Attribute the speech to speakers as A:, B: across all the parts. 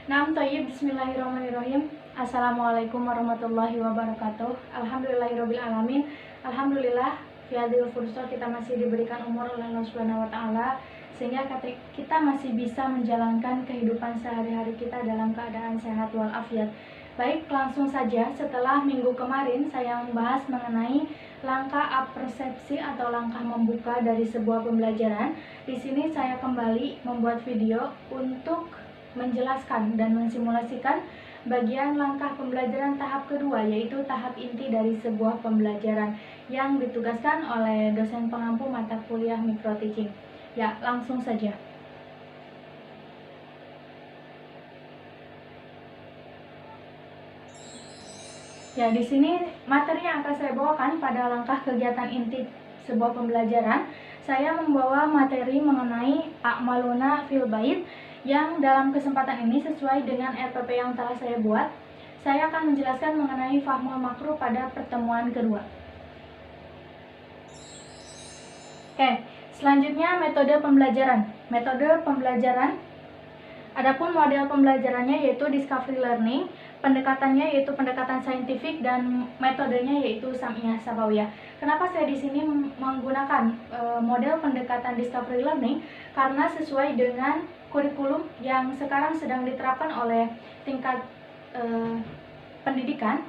A: Naam Thayyib, Bismillahirrahmanirrahim. Assalamualaikum warahmatullahi wabarakatuh. Alhamdulillahirabbil alamin. Alhamdulillah fiadil fursah kita masih diberikan umur oleh Allah Subhanahu wa taala sehingga kita masih bisa menjalankan kehidupan sehari-hari kita dalam keadaan sehat walafiat. Baik, langsung saja. Setelah minggu kemarin saya membahas mengenai langkah apersepsi atau langkah membuka dari sebuah pembelajaran. Di sini saya kembali membuat video untuk menjelaskan dan mensimulasikan bagian langkah pembelajaran tahap kedua, yaitu tahap inti dari sebuah pembelajaran yang ditugaskan oleh dosen pengampu mata kuliah micro teaching. Ya, langsung saja. Ya, di sini materi yang akan saya bawakan pada langkah kegiatan inti sebuah pembelajaran. Saya membawa materi mengenai a'maluna fil bait yang dalam kesempatan ini sesuai dengan RPP yang telah saya buat. Saya akan menjelaskan mengenai fahmul makruh pada pertemuan kedua. Oke, selanjutnya metode pembelajaran. Adapun model pembelajarannya yaitu discovery learning, pendekatannya yaitu pendekatan saintifik, dan metodenya yaitu sam'iyah sabawiyah. Kenapa saya di sini menggunakan model pendekatan discovery learning? Karena sesuai dengan kurikulum yang sekarang sedang diterapkan oleh tingkat pendidikan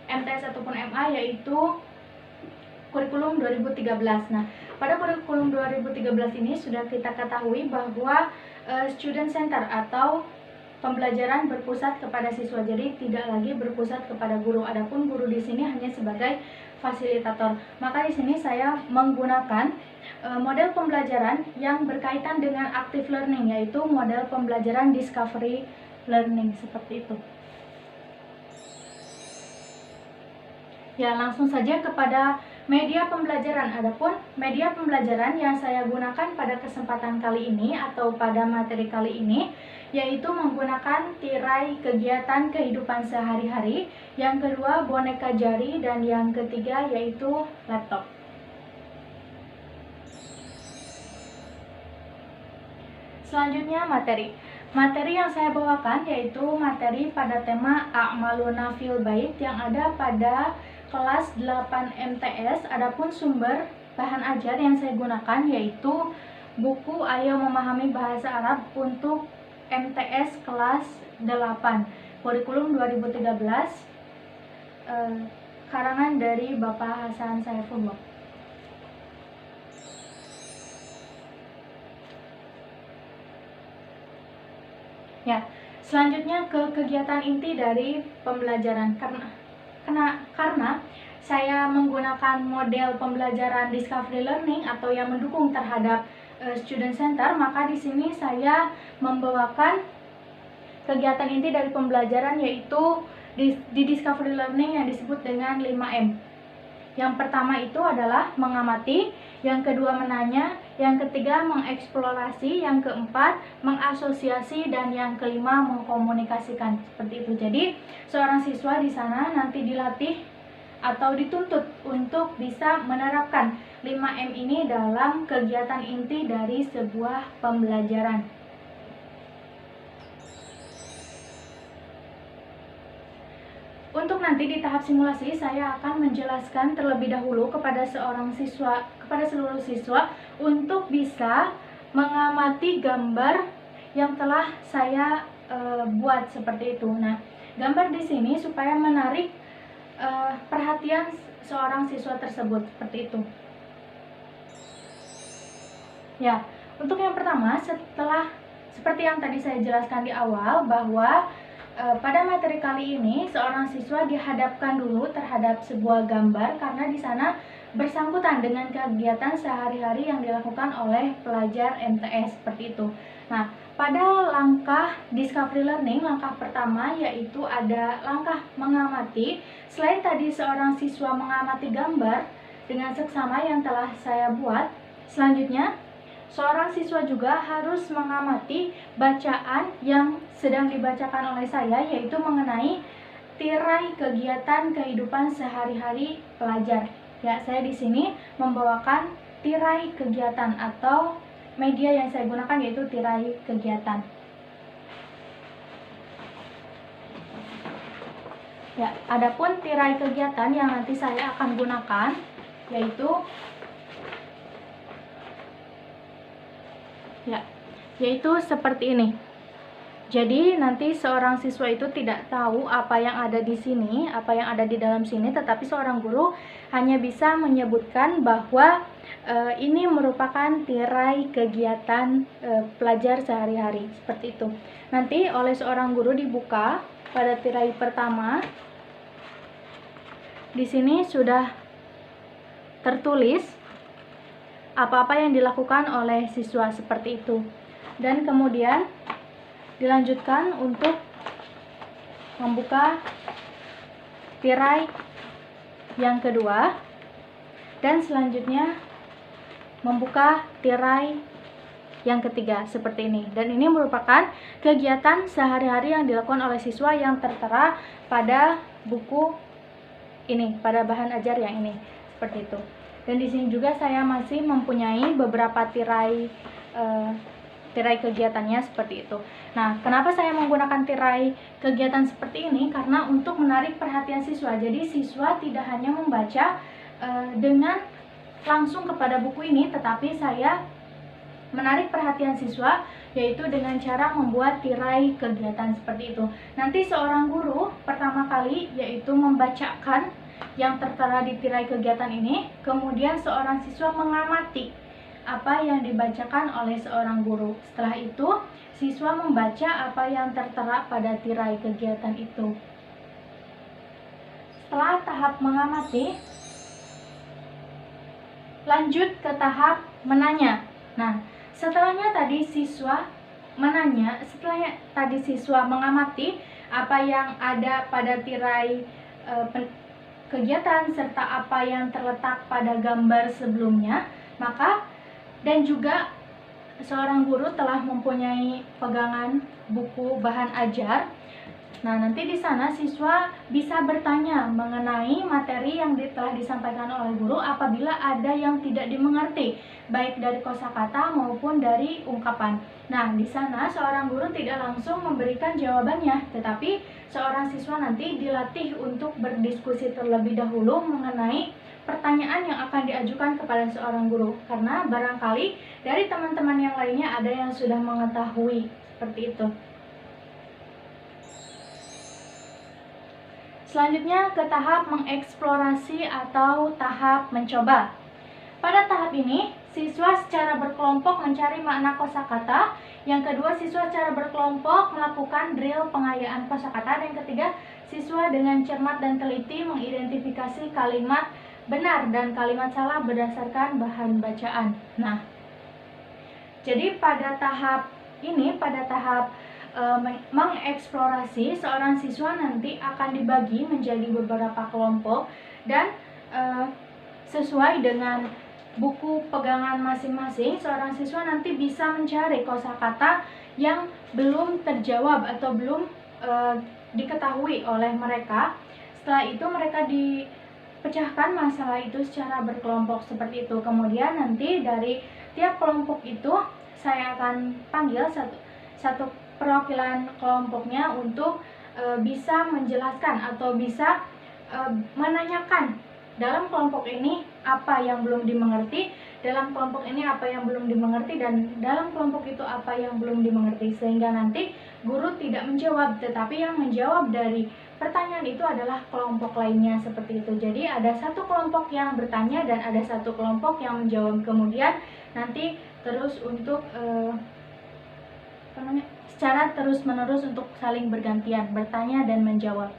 A: MTS ataupun MA, yaitu kurikulum 2013. Nah, pada kurikulum 2013 ini sudah kita ketahui bahwa student center atau pembelajaran berpusat kepada siswa, jadi tidak lagi berpusat kepada guru. Adapun guru di sini hanya sebagai fasilitator. Maka di sini saya menggunakan model pembelajaran yang berkaitan dengan active learning, yaitu model pembelajaran discovery learning seperti itu. Ya, langsung saja kepada media pembelajaran. Adapun media pembelajaran yang saya gunakan pada kesempatan kali ini atau pada materi kali ini yaitu menggunakan tirai kegiatan kehidupan sehari-hari, yang kedua boneka jari, dan yang ketiga yaitu laptop. Selanjutnya materi. Materi yang saya bawakan yaitu materi pada tema a'maluna fil bait yang ada pada kelas 8 MTS. Adapun sumber bahan ajar yang saya gunakan yaitu buku Ayo Memahami Bahasa Arab untuk MTS kelas 8 kurikulum 2013 karangan dari Bapak Hasan Saifullah. Ya, selanjutnya ke kegiatan inti dari pembelajaran. Karena saya menggunakan model pembelajaran discovery learning atau yang mendukung terhadap student center, maka di sini saya membawakan kegiatan inti dari pembelajaran yaitu di discovery learning yang disebut dengan 5M. Yang pertama itu adalah mengamati, yang kedua menanya, yang ketiga mengeksplorasi, yang keempat mengasosiasi, dan yang kelima mengkomunikasikan. Seperti itu. Jadi seorang siswa di sana nanti dilatih atau dituntut untuk bisa menerapkan 5M ini dalam kegiatan inti dari sebuah pembelajaran. Untuk nanti di tahap simulasi saya akan menjelaskan terlebih dahulu kepada seluruh siswa untuk bisa mengamati gambar yang telah saya buat seperti itu. Nah, gambar di sini supaya menarik perhatian seorang siswa tersebut seperti itu. Ya, untuk yang pertama, seperti yang tadi saya jelaskan di awal bahwa pada materi kali ini seorang siswa dihadapkan dulu terhadap sebuah gambar karena di sana bersangkutan dengan kegiatan sehari-hari yang dilakukan oleh pelajar MTS seperti itu. Nah, pada langkah discovery learning, langkah pertama yaitu ada langkah mengamati. Selain tadi seorang siswa mengamati gambar dengan seksama yang telah saya buat, selanjutnya seorang siswa juga harus mengamati bacaan yang sedang dibacakan oleh saya, yaitu mengenai tirai kegiatan kehidupan sehari-hari pelajar. Ya, saya di sini membawakan tirai kegiatan atau media yang saya gunakan yaitu tirai kegiatan. Ya, adapun tirai kegiatan yang nanti saya akan gunakan yaitu seperti ini. Jadi nanti seorang siswa itu tidak tahu apa yang ada di sini, apa yang ada di dalam sini, tetapi seorang guru hanya bisa menyebutkan bahwa ini merupakan tirai kegiatan pelajar sehari-hari, seperti itu. Nanti oleh seorang guru dibuka pada tirai pertama. Di sini sudah tertulis apa-apa yang dilakukan oleh siswa, seperti itu. Dan kemudian dilanjutkan untuk membuka tirai yang kedua, dan selanjutnya membuka tirai yang ketiga, seperti ini. Dan ini merupakan kegiatan sehari-hari yang dilakukan oleh siswa yang tertera pada buku ini, pada bahan ajar yang ini, seperti itu. Dan di sini juga saya masih mempunyai beberapa tirai kegiatannya, seperti itu. Nah, kenapa saya menggunakan tirai kegiatan seperti ini? Karena untuk menarik perhatian siswa. Jadi siswa tidak hanya membaca dengan langsung kepada buku ini, tetapi saya menarik perhatian siswa yaitu dengan cara membuat tirai kegiatan seperti itu. Nanti seorang guru pertama kali yaitu membacakan yang tertera di tirai kegiatan ini, kemudian seorang siswa mengamati apa yang dibacakan oleh seorang guru. Setelah itu, siswa membaca apa yang tertera pada tirai kegiatan itu. Setelah tahap mengamati, lanjut ke tahap menanya. Nah, setelahnya tadi siswa menanya, setelahnya tadi siswa mengamati apa yang ada pada tirai kegiatan serta apa yang terletak pada gambar sebelumnya, maka dan juga seorang guru telah mempunyai pegangan buku bahan ajar. Nah, nanti di sana siswa bisa bertanya mengenai materi yang telah disampaikan oleh guru apabila ada yang tidak dimengerti, baik dari kosakata maupun dari ungkapan. Nah, di sana seorang guru tidak langsung memberikan jawabannya, tetapi seorang siswa nanti dilatih untuk berdiskusi terlebih dahulu mengenai pertanyaan yang akan diajukan kepada seorang guru, karena barangkali dari teman-teman yang lainnya ada yang sudah mengetahui, seperti itu. Selanjutnya ke tahap mengeksplorasi atau tahap mencoba. Pada tahap ini, siswa secara berkelompok mencari makna kosakata. Yang kedua, siswa secara berkelompok melakukan drill pengayaan kosakata. Dan yang ketiga, siswa dengan cermat dan teliti mengidentifikasi kalimat benar dan kalimat salah berdasarkan bahan bacaan. Nah, jadi pada tahap ini, pada tahap mengeksplorasi, seorang siswa nanti akan dibagi menjadi beberapa kelompok dan sesuai dengan buku pegangan masing-masing, seorang siswa nanti bisa mencari kosakata yang belum terjawab atau belum diketahui oleh mereka. Setelah itu mereka dipecahkan masalah itu secara berkelompok, seperti itu. Kemudian nanti dari tiap kelompok itu saya akan panggil satu perwakilan kelompoknya untuk bisa menjelaskan atau bisa menanyakan dalam kelompok ini apa yang belum dimengerti, dalam kelompok ini apa yang belum dimengerti, dan dalam kelompok itu apa yang belum dimengerti, sehingga nanti guru tidak menjawab, tetapi yang menjawab dari pertanyaan itu adalah kelompok lainnya, seperti itu. Jadi ada satu kelompok yang bertanya dan ada satu kelompok yang menjawab. Kemudian nanti terus untuk secara terus-menerus untuk saling bergantian bertanya dan menjawab.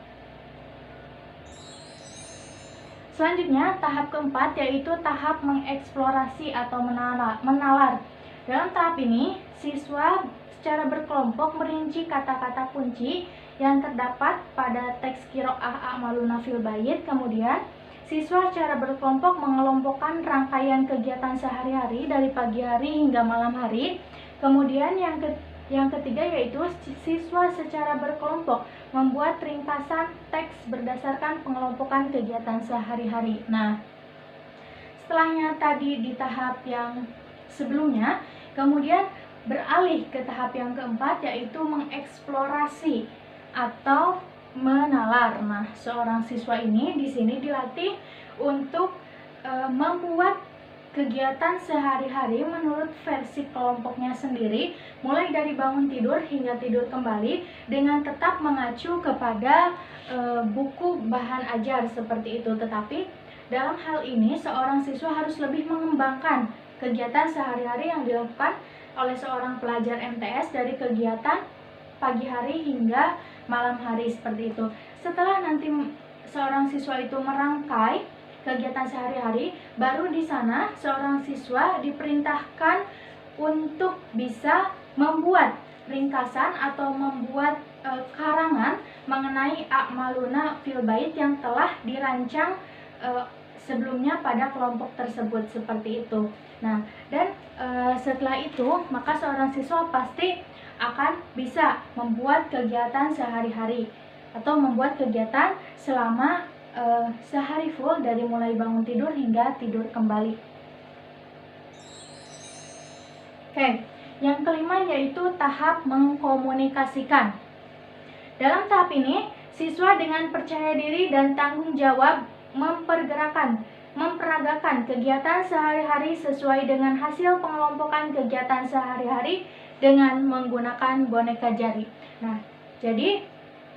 A: Selanjutnya, tahap keempat yaitu tahap mengeksplorasi atau menalar. Dalam tahap ini, siswa secara berkelompok merinci kata-kata kunci yang terdapat pada teks Qiraah A'maluna fil Bait. Kemudian, siswa secara berkelompok mengelompokkan rangkaian kegiatan sehari-hari dari pagi hari hingga malam hari. Kemudian yang ketiga yaitu siswa secara berkelompok membuat ringkasan teks berdasarkan pengelompokan kegiatan sehari-hari. Nah, setelahnya tadi di tahap yang sebelumnya, kemudian beralih ke tahap yang keempat yaitu mengeksplorasi atau menalar. Nah, seorang siswa ini di sini dilatih untuk membuat kegiatan sehari-hari menurut versi kelompoknya sendiri, mulai dari bangun tidur hingga tidur kembali, dengan tetap mengacu kepada buku bahan ajar seperti itu. Tetapi dalam hal ini seorang siswa harus lebih mengembangkan kegiatan sehari-hari yang dilakukan oleh seorang pelajar MTS dari kegiatan pagi hari hingga malam hari seperti itu. Setelah nanti seorang siswa itu merangkai kegiatan sehari-hari, baru di sana seorang siswa diperintahkan untuk bisa membuat ringkasan atau membuat karangan mengenai a'maluna fil bait yang telah dirancang sebelumnya pada kelompok tersebut seperti itu. Nah, dan setelah itu maka seorang siswa pasti akan bisa membuat kegiatan sehari-hari atau membuat kegiatan selama sehari full dari mulai bangun tidur hingga tidur kembali. Oke, yang kelima yaitu tahap mengkomunikasikan. Dalam tahap ini, siswa dengan percaya diri dan tanggung jawab memperagakan kegiatan sehari-hari sesuai dengan hasil pengelompokan kegiatan sehari-hari dengan menggunakan boneka jari. Nah, jadi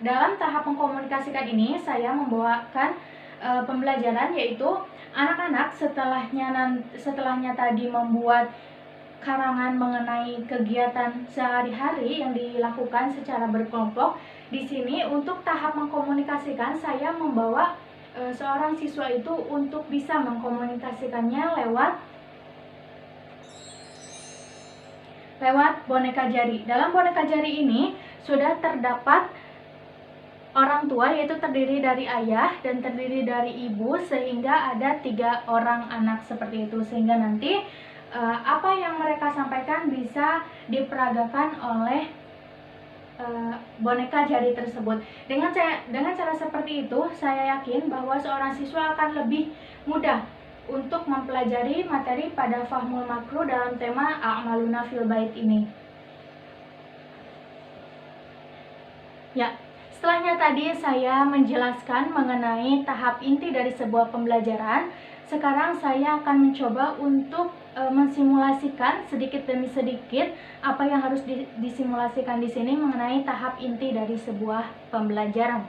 A: dalam tahap mengkomunikasikan ini saya membawakan pembelajaran, yaitu anak-anak setelahnya tadi membuat karangan mengenai kegiatan sehari-hari yang dilakukan secara berkelompok. Di sini untuk tahap mengkomunikasikan saya membawa seorang siswa itu untuk bisa mengkomunikasikannya lewat boneka jari. Dalam boneka jari ini sudah terdapat orang tua, yaitu terdiri dari ayah dan terdiri dari ibu, sehingga ada 3 orang anak seperti itu, sehingga nanti apa yang mereka sampaikan bisa diperagakan oleh boneka jari tersebut. Dengan cara seperti itu, saya yakin bahwa seorang siswa akan lebih mudah untuk mempelajari materi pada Fahmul Makruh dalam tema a'maluna fil bait ini. Ya, setelahnya tadi saya menjelaskan mengenai tahap inti dari sebuah pembelajaran. Sekarang saya akan mencoba untuk mensimulasikan sedikit demi sedikit apa yang harus disimulasikan di sini mengenai tahap inti dari sebuah pembelajaran.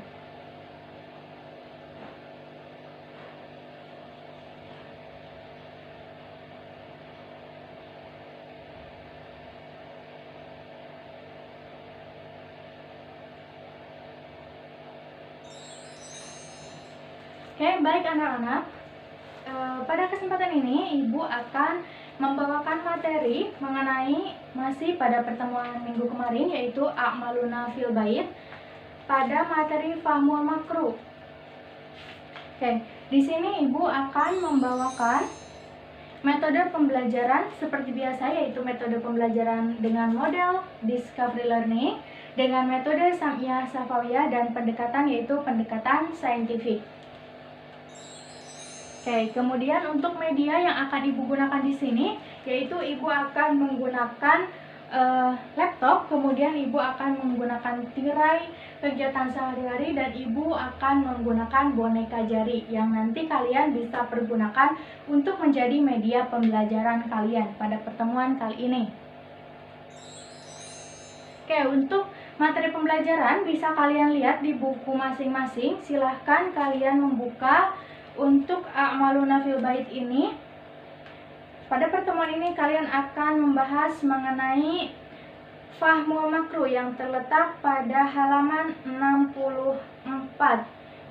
A: Oke, baik anak-anak. Pada kesempatan ini Ibu akan membawakan materi mengenai masih pada pertemuan minggu kemarin, yaitu a'maluna fil bait pada materi Fahmul Makruh. Oke, di sini Ibu akan membawakan metode pembelajaran seperti biasa, yaitu metode pembelajaran dengan model discovery learning, dengan metode Sam'iyah Shafawiyah, dan pendekatan yaitu pendekatan saintifik. Oke, kemudian untuk media yang akan Ibu gunakan di sini, yaitu Ibu akan menggunakan laptop, kemudian Ibu akan menggunakan tirai kegiatan sehari-hari, dan Ibu akan menggunakan boneka jari yang nanti kalian bisa pergunakan untuk menjadi media pembelajaran kalian pada pertemuan kali ini. Oke, untuk materi pembelajaran bisa kalian lihat di buku masing-masing. Silahkan kalian membuka. Untuk a'maluna fil bait ini, pada pertemuan ini kalian akan membahas mengenai Fahmul Makruh yang terletak pada halaman 64,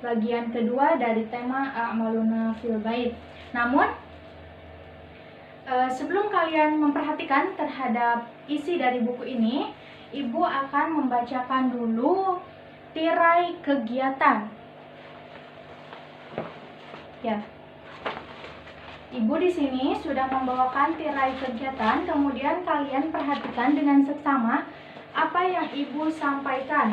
A: bagian kedua dari tema a'maluna fil bait. Namun sebelum kalian memperhatikan terhadap isi dari buku ini, Ibu akan membacakan dulu tirai kegiatan. Ya, Ibu di sini sudah membawakan tirai kegiatan, kemudian kalian perhatikan dengan seksama apa yang Ibu sampaikan.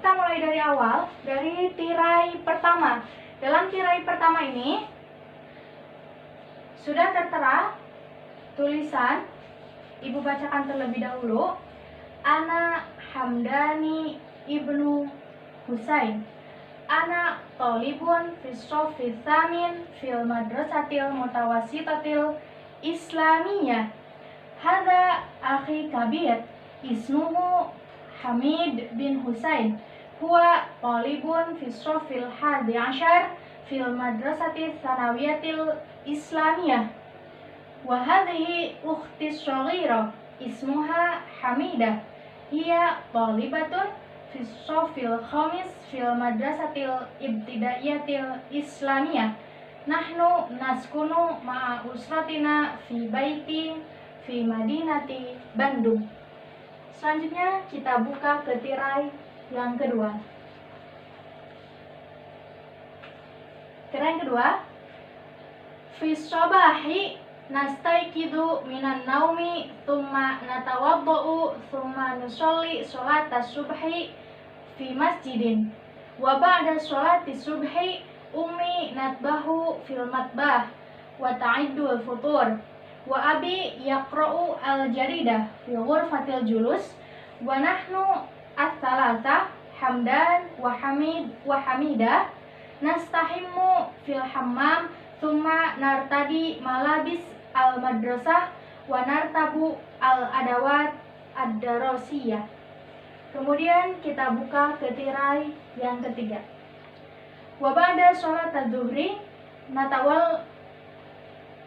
A: Kita mulai dari awal, dari tirai pertama. Dalam tirai pertama ini sudah tertera tulisan Ibu bacakan terlebih dahulu. Ana Hamdani ibnu Husain. Ana tolibun fi tsamin fil madrasatil mutawassitatil islamiyah. Hadza akhi kabir ismuhu Hamid bin Husain. Huwa talibun fil hadi ashar fil madrasatil sanawiyatil islamiyah. Wa hadhihi ukhti shaghira ismuha Hamidah. Hiya talibatun fil khamis fil madrasatil ibtidaiyatil islamiyah. Nahnu naskunu ma'a usratina fi baiti fi madinati Bandung. Selanjutnya kita buka ke tirai yang kedua. Tirai yang kedua. Fi shabahi nastaiqidu minan naumi thumma natawaddau thumma nusolli sholata subhi fi masjidin wa ba'da sholati subhi ummi natbahu fil matbah wa ta'iddu al-futur wa abi yaqra'u al-jaridah fi ghurfatil julus wa nahnu ats-tsalatsa Hamdan wa Hamid wa Hamidah nastahimmu fil hammam thumma nartadi malabis al-madrasah wa nartabu al-adawat ad-darasiyah. Kemudian kita buka ke tirai yang ketiga. Wa ba'da sholat adz-dzuhri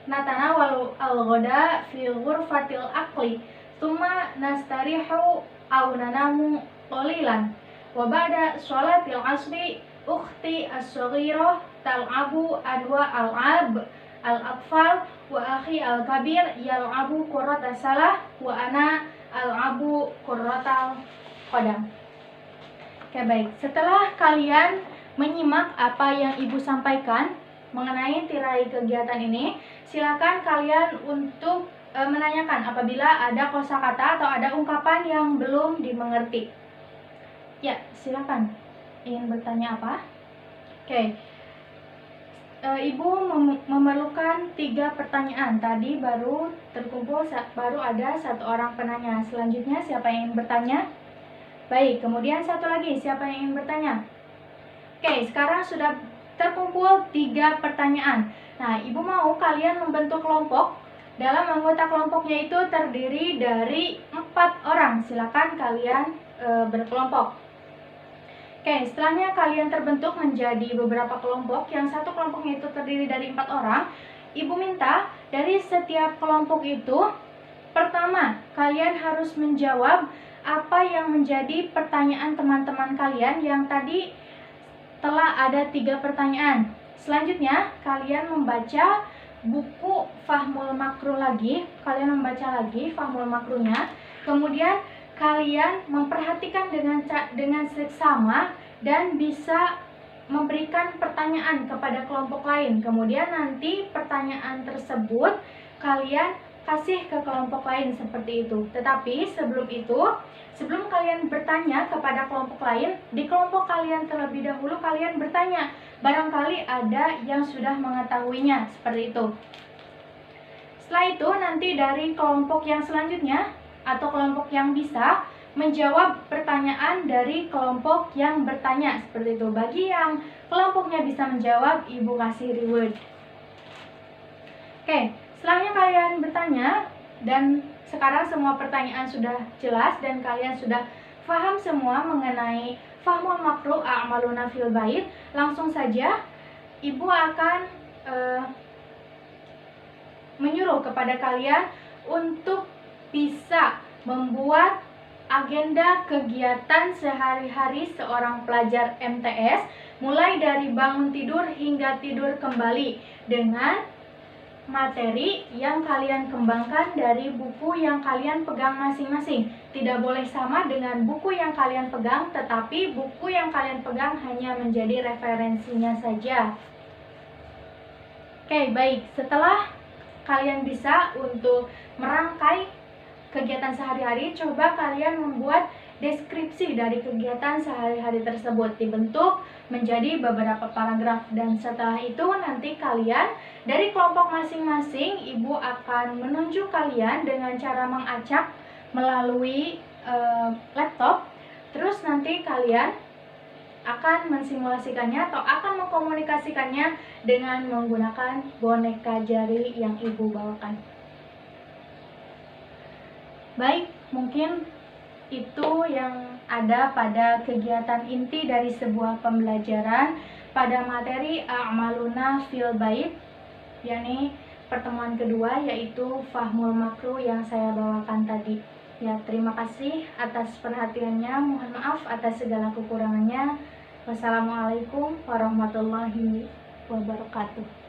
A: natanawalu al-ghada fi ghurfatil aqli thumma nastarihu aw nanamu qalilan. Wa ba'da sholatil asri ukhti as-saghirah tal'abu adwa al-'ab al-atfal wa akhi al-kabir yal'abu qurrata salah wa ana al'abu qurratal qadam. Oke, baik. Setelah kalian menyimak apa yang Ibu sampaikan mengenai tirai kegiatan ini, silakan kalian untuk menanyakan apabila ada kosakata atau ada ungkapan yang belum dimengerti. Ya, silakan. Ingin bertanya apa? Oke. Ibu memerlukan 3 pertanyaan. Tadi baru terkumpul, baru ada 1 orang penanya. Selanjutnya siapa yang ingin bertanya? Baik, kemudian 1 lagi, siapa yang ingin bertanya? Oke, sekarang sudah terkumpul 3 pertanyaan. Nah, Ibu mau kalian membentuk kelompok. Dalam anggota kelompoknya itu terdiri dari 4 orang. Silakan kalian berkelompok. Oke, setelahnya kalian terbentuk menjadi beberapa kelompok. Yang satu kelompoknya itu terdiri dari 4 orang. Ibu minta dari setiap kelompok itu, pertama, kalian harus menjawab apa yang menjadi pertanyaan teman-teman kalian yang tadi telah ada 3 pertanyaan. Selanjutnya, kalian membaca buku Fahmul Makruh lagi. Kalian membaca lagi Fahmul Makruhnya. Kemudian kalian memperhatikan dengan seksama dan bisa memberikan pertanyaan kepada kelompok lain. Kemudian nanti pertanyaan tersebut kalian kasih ke kelompok lain seperti itu. Tetapi sebelum kalian bertanya kepada kelompok lain, di kelompok kalian terlebih dahulu kalian bertanya. Barangkali ada yang sudah mengetahuinya, seperti itu. Setelah itu nanti dari kelompok yang selanjutnya atau kelompok yang bisa menjawab pertanyaan dari kelompok yang bertanya, seperti itu. Bagi yang kelompoknya bisa menjawab, Ibu kasih reward. Oke, setelahnya kalian bertanya dan sekarang semua pertanyaan sudah jelas dan kalian sudah paham semua mengenai Fahmul Makruh A'maluna fil Bait, langsung saja Ibu akan menyuruh kepada kalian untuk bisa membuat agenda kegiatan sehari-hari seorang pelajar MTS mulai dari bangun tidur hingga tidur kembali dengan materi yang kalian kembangkan dari buku yang kalian pegang masing-masing. Tidak boleh sama dengan buku yang kalian pegang, tetapi buku yang kalian pegang hanya menjadi referensinya saja. Oke, baik. Setelah kalian bisa untuk merangkai kegiatan sehari-hari, coba kalian membuat deskripsi dari kegiatan sehari-hari tersebut dibentuk menjadi beberapa paragraf, dan setelah itu nanti kalian dari kelompok masing-masing ibu akan menunjuk kalian dengan cara mengacak melalui laptop. Terus nanti kalian akan mensimulasikannya atau akan mengkomunikasikannya dengan menggunakan boneka jari yang ibu bawakan. Baik, mungkin itu yang ada pada kegiatan inti dari sebuah pembelajaran pada materi A'maluna fil Bait, yakni pertemuan kedua, yaitu Fahmul Makruh yang saya bawakan tadi. Ya, terima kasih atas perhatiannya. Mohon maaf atas segala kekurangannya. Wassalamualaikum warahmatullahi wabarakatuh.